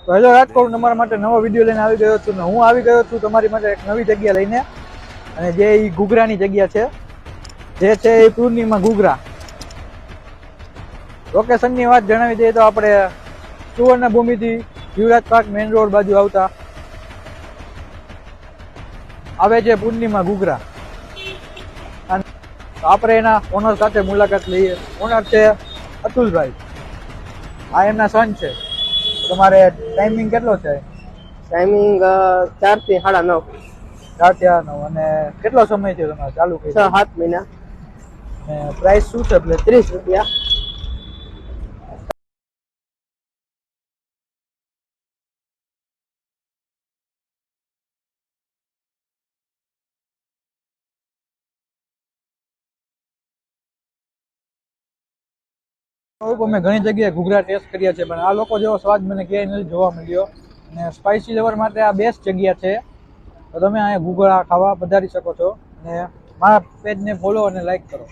તો હેલો રાજકોટ, તમારા માટે નવો વિડીયો લઈને આવી ગયો છું ને હું આવી ગયો છું તમારી માટે એક નવી જગ્યા લઈને, અને જે એ ઘૂઘરાની જગ્યા છે, જે છે એ પૂર્ણિમા ઘૂઘરા. લોકેશનની વાત જણાવી દઈએ તો આપણે સુવર્ણભૂમિથી યુવરાજ પાર્ક મેઇન રોડ બાજુ આવતા આવે છે પૂર્ણિમા ઘૂઘરા. અને આપણે એના ઓનર સાથે મુલાકાત લઈએ. ઓનર છે અતુલભાઈ, આ એમના સન છે. તમારે ટાઈમિંગ કેટલો છે? ટાઈમિંગ 4 થી 9:30. 4 થી 9. અને કેટલો સમય છે તમારે ચાલુ કરી? 6-7 મહિના. અને પ્રાઇસ શું છે? પ્લેટ 30 રૂપિયા. અમે ઘણી જગ્યાએ ઘૂઘરા ટેસ્ટ કર્યા છે, પણ આ લોકો જેવો સ્વાદ મને ક્યાંય નથી જોવા મળ્યો. અને સ્પાઇસી લવર માટે આ બેસ્ટ જગ્યા છે. તો તમે અહીંયા ઘૂઘરા ખાવા પધારી શકો છો. અને મારા પેજને ફોલો અને લાઈક કરો.